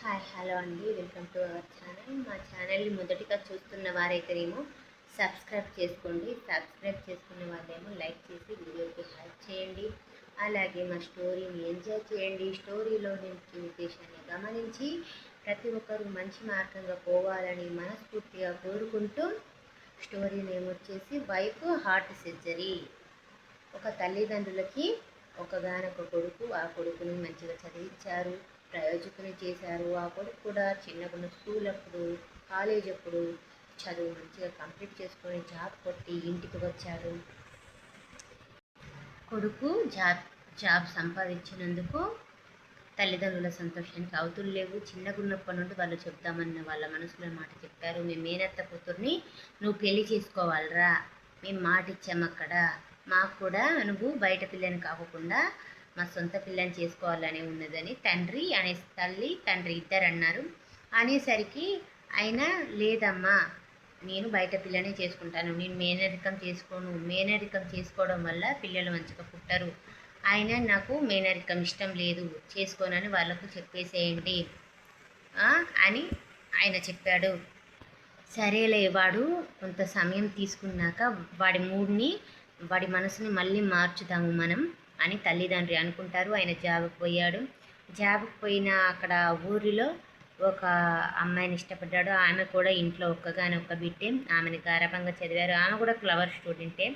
Hello అండి. Welcome to our channel. మా ఛానల్ని మొదటిగా చూస్తున్న వారైతేనేమో సబ్స్క్రైబ్ చేసుకోండి. సబ్స్క్రైబ్ చేసుకున్న వాళ్ళేమో లైక్ చేసి వీడియోకి హైప్ చేయండి. అలాగే మా స్టోరీని ఎంజాయ్ చేయండి. స్టోరీలోని ఉద్దేశాన్ని గమనించి ప్రతి ఒక్కరూ మంచి మార్గంగా పోవాలని మనస్ఫూర్తిగా కోరుకుంటూ స్టోరీ నేమ్ వచ్చేసి వైఫ్ హార్ట్ సర్జరీ. ఒక తల్లిదండ్రులకి ఒకగానొక కొడుకు. ఆ కొడుకుని మంచిగా చదివించారు, ప్రయోజకుని చేశారు. ఆ కొడుకు కూడా చిన్నప్పుడు స్కూల్ అప్పుడు, కాలేజ్ అప్పుడు చదువు మంచిగా కంప్లీట్ చేసుకొని జాబ్ కొట్టి ఇంటికి వచ్చాడు. కొడుకు జాబ్ సంపాదించినందుకు తల్లిదండ్రుల సంతోషానికి అవతులు లేవు. చిన్నగున్నప్పటి నుండి వాళ్ళు చెప్తామన్న వాళ్ళ మనసులో మాట చెప్పారు. మీ మేనత్త కూతుర్ని నువ్వు పెళ్లి చేసుకోవాలరా, మేము మాట ఇచ్చాము అక్కడ. మాకు కూడా నువ్వు బయట పిల్లని కాకుండా మా సొంత పిల్లని చేసుకోవాలని ఉన్నదని తల్లి తండ్రి ఇద్దరు అన్నారు. అనేసరికి అయినా లేదమ్మా, నేను బయట పిల్లని చేసుకుంటాను, నేను మేనరికం చేసుకోను, మేనరికం చేసుకోవడం వల్ల పిల్లలు మంచిగా పుట్టరు, అయినా నాకు మేనరికం ఇష్టం లేదు, చేసుకోనని వాళ్ళకు చెప్పేసేయండి అని ఆయన చెప్పాడు. సరేలే, వాడు కొంత సమయం తీసుకున్నాక వాడి మనసుని మళ్ళీ మార్చుదాము మనం అని తల్లిదండ్రి అనుకుంటారు. ఆయన జాబ్కి పోయాడు. జాబ్కి పోయిన అక్కడ ఊరిలో ఒక అమ్మాయిని ఇష్టపడ్డాడు. ఆమె కూడా ఇంట్లో ఒక్క బిడ్డే. ఆమెను గారాబంగా చదివారు. ఆమె కూడా క్లవర్ స్టూడెంటే.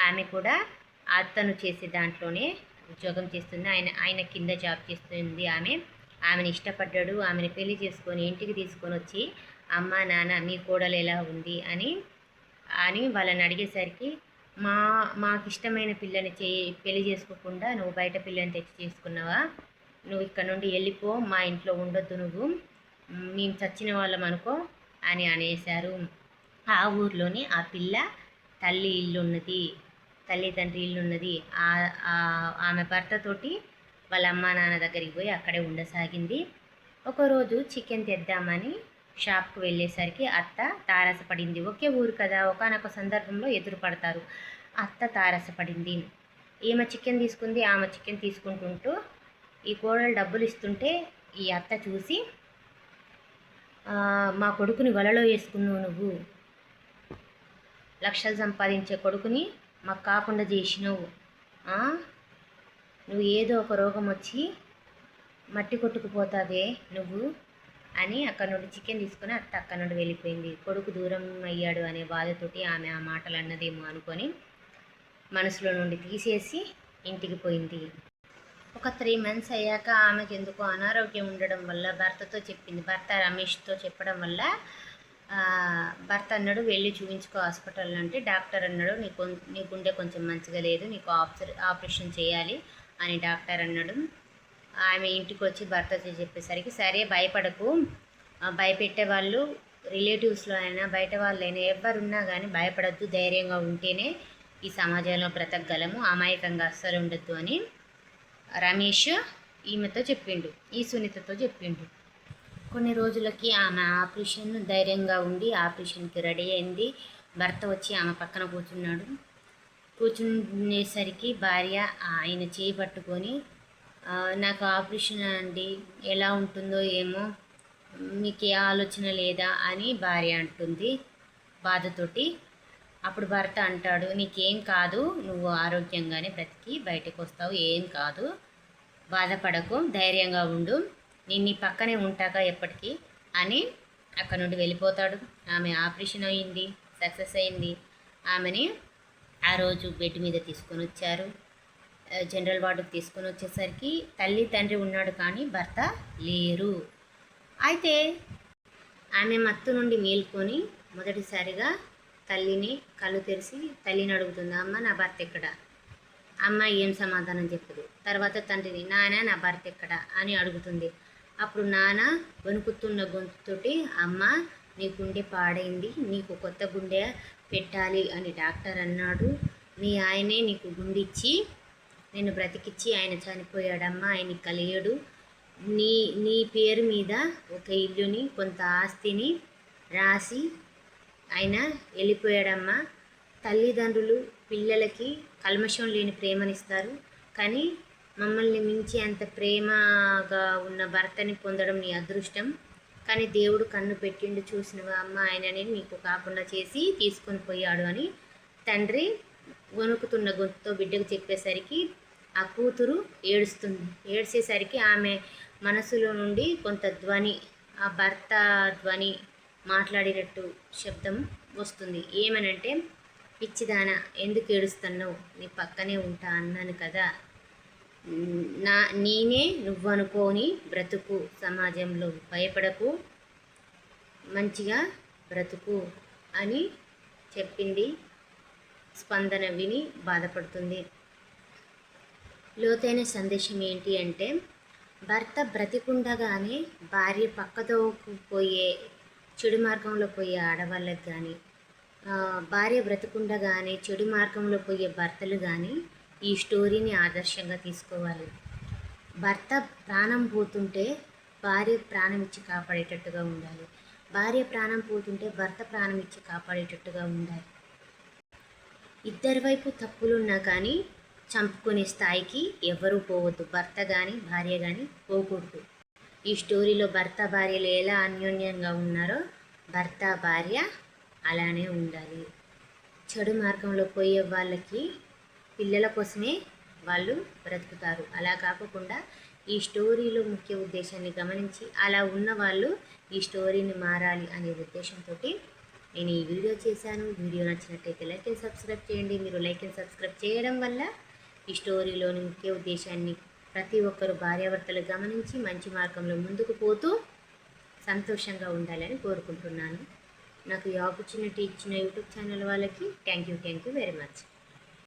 ఆమె కూడా అతను చేసే దాంట్లోనే ఉద్యోగం చేస్తుంది. ఆయన కింద జాబ్ చేస్తుంది. ఆమెను ఇష్టపడ్డాడు. ఆమెను పెళ్లి చేసుకొని ఇంటికి తీసుకొని వచ్చి అమ్మ నాన్న మీ కోడలు ఎలా ఉంది అని వాళ్ళని అడిగేసరికి మాకు ఇష్టమైన పిల్లని పెళ్లి చేసుకోకుండా నువ్వు బయట పిల్లని తెచ్చి చేసుకున్నావా, నువ్వు ఇక్కడ నుండి వెళ్ళిపో, మా ఇంట్లో ఉండొద్దు, నువ్వు మేము చచ్చిన వాళ్ళం అనుకో అని అనేశారు. ఆ ఊర్లోని ఆ పిల్ల తల్లిదండ్రి ఇల్లు ఉన్నది. ఆమె భర్తతోటి వాళ్ళ అమ్మ నాన్న దగ్గరికి పోయి అక్కడే ఉండసాగింది. ఒకరోజు చికెన్ తెద్దామని షాప్కు వెళ్ళేసరికి అత్త తారసపడింది. ఒకే ఊరు కదా, ఒకానొక సందర్భంలో ఎదురుపడతారు. అత్త తారసపడింది. ఈమె చికెన్ తీసుకుంది, ఆమె చికెన్ తీసుకుంటుంటూ ఈ కోడలు డబ్బులు ఇస్తుంటే ఈ అత్త చూసి, మా కొడుకుని వలలో వేసుకున్నావు, నువ్వు లక్షలు సంపాదించే కొడుకుని మాకు కాకుండా చేసినావు, నువ్వు ఏదో ఒక రోగం వచ్చి మట్టి కొట్టుకుపోతావే నువ్వు అని అక్కడ నుండి చికెన్ తీసుకుని అక్కడ నుండి వెళ్ళిపోయింది. కొడుకు దూరం అయ్యాడు అనే బాధతోటి ఆమె ఆ మాటలు అన్నదేమో అనుకొని మనసులో నుండి తీసేసి ఇంటికి పోయింది. ఒక 3 months అయ్యాక ఆమెకు ఎందుకో అనారోగ్యం ఉండడం వల్ల భర్తతో చెప్పింది. భర్త రమేష్తో చెప్పడం వల్ల భర్త అన్నాడు వెళ్ళి చూపించుకో హాస్పిటల్ అంటే, డాక్టర్ అన్నాడు నీ గుండె కొంచెం మంచిగా లేదు, నీకు ఆపరేషన్ చేయాలి అని డాక్టర్ అన్నాడు. ఆమె ఇంటికి వచ్చి భర్తతో చెప్పేసరికి, సరే భయపడకు, భయపెట్టే వాళ్ళు రిలేటివ్స్లో అయినా బయట వాళ్ళైనా ఎవరున్నా కానీ భయపడద్దు, ధైర్యంగా ఉంటేనే ఈ సమాజంలో బ్రతకగలము, అమాయకంగా అస్సలు ఉండద్దు అని రమేష్ ఈమెతో చెప్పిండు, ఈ సునీతతో చెప్పిండు. కొన్ని రోజులకి ఆమె ఆపరేషన్ ధైర్యంగా ఉండి ఆపరేషన్కి రెడీ అయింది. భర్త వచ్చి ఆమె పక్కన కూర్చునేసరికి భార్య ఆయన చేయి పట్టుకొని, నాకు ఆపరేషన్ అండి, ఎలా ఉంటుందో ఏమో, మీకు ఏ ఆలోచన లేదా అని భార్య అంటుంది బాధతోటి. అప్పుడు భర్త అంటాడు, నీకేం కాదు, నువ్వు ఆరోగ్యంగానే బ్రతికి బయటకు వస్తావు, ఏం కాదు, బాధపడకు, ధైర్యంగా ఉండు, నేను నీ పక్కనే ఉంటాగా ఎప్పటికీ అని అక్కడ నుండి వెళ్ళిపోతాడు. ఆమె ఆపరేషన్ అయింది, సక్సెస్ అయింది. ఆమెని ఆ రోజు బెడ్ మీద తీసుకొని వచ్చారు. జనరల్ వార్డుకు తీసుకొని వచ్చేసరికి తల్లి తండ్రి ఉన్నాడు కానీ భర్త లేరు. అయితే ఆమె మత్తు నుండి మేల్కొని మొదటిసారిగా తల్లిని కళ్ళు తెరిచి తల్లిని అడుగుతుంది, అమ్మ నా భర్త ఎక్కడ? అమ్మ ఏం సమాధానం చెప్పదు. తర్వాత తండ్రిని, నాన్న నా భర్త ఎక్కడ అని అడుగుతుంది. అప్పుడు నాన్న వణుకుతున్న గొంతుతోటి, అమ్మ నీ గుండె పాడైంది, నీకు కొత్త గుండె పెట్టాలి అని డాక్టర్ అన్నాడు, మీ ఆయనే నీకు గుండె ఇచ్చి నేను బ్రతికిచ్చి ఆయన చనిపోయాడమ్మా, ఆయన కలియడు, నీ పేరు మీద ఒక ఇల్లుని కొంత ఆస్తిని రాసి ఆయన వెళ్ళిపోయాడమ్మా. తల్లిదండ్రులు పిల్లలకి కల్మషం లేని ప్రేమనిస్తారు, కానీ మమ్మల్ని మించి అంత ప్రేమగా ఉన్న భర్తని పొందడం నీ అదృష్టం. కానీ దేవుడు కన్ను పెట్టిండు, చూసినవా అమ్మ, ఆయనని నీకు కాకుండా చేసి తీసుకొని పోయాడు అని తండ్రి వణుకుతున్న గొంతుతో బిడ్డకు చెప్పేసరికి ఆ కూతురు ఏడుస్తుంది. ఏడ్చేసరికి ఆమె మనసులో నుండి కొంత ధ్వని, ఆ భర్త ధ్వని మాట్లాడినట్టు శబ్దం వస్తుంది. ఏమనంటే, పిచ్చిదానా ఎందుకు ఏడుస్తున్నావు, నీ పక్కనే ఉంటా అన్నాను కదా, నేనే నువ్వనుకోని బ్రతుకు, సమాజంలో భయపడకు, మంచిగా బ్రతుకు అని చెప్పింది. స్పందన విని బాధపడుతుంది. లోతైన సందేశం ఏంటి అంటే, భర్త బ్రతికుండగానే భార్య పక్కతో పోయే చెడు మార్గంలో పోయే ఆడవాళ్ళకి కానీ, భార్య బ్రతికుండగానే చెడు మార్గంలో పోయే భర్తలు కానీ ఈ స్టోరీని ఆదర్శంగా తీసుకోవాలి. భర్త ప్రాణం పోతుంటే భార్య ప్రాణం ఇచ్చి కాపాడేటట్టుగా ఉండాలి. భార్య ప్రాణం పోతుంటే భర్త ప్రాణం ఇచ్చి కాపాడేటట్టుగా ఉండాలి. ఇద్దరి వైపు తప్పులున్నా కానీ చంపుకునే స్థాయికి ఎవరూ పోవద్దు. భర్త కానీ భార్య కానీ పోకూడదు. ఈ స్టోరీలో భర్త భార్యలు ఎలా అన్యోన్యంగా ఉన్నారో భర్త భార్య అలానే ఉండాలి. చెడు మార్గంలో పోయే వాళ్ళకి పిల్లల కోసమే వాళ్ళు బ్రతుకుతారు. అలా కాకుండా ఈ స్టోరీలో ముఖ్య ఉద్దేశాన్ని గమనించి అలా ఉన్న వాళ్ళు ఈ స్టోరీని మారాలి అనే ఉద్దేశంతో నేను ఈ వీడియో చేశాను. వీడియో నచ్చినట్టయితే లైక్ అండ్ సబ్స్క్రైబ్ చేయండి. మీరు లైక్ అండ్ సబ్స్క్రైబ్ చేయడం వల్ల ఈ స్టోరీలోని ముఖ్య ఉద్దేశాన్ని ప్రతి ఒక్కరు భార్యాభర్తలు గమనించి మంచి మార్గంలో ముందుకు పోతూ సంతోషంగా ఉండాలని కోరుకుంటున్నాను. నాకు ఈ ఆపర్చునిటీ ఇచ్చిన యూట్యూబ్ ఛానల్ వాళ్ళకి థ్యాంక్ యూ వెరీ మచ్.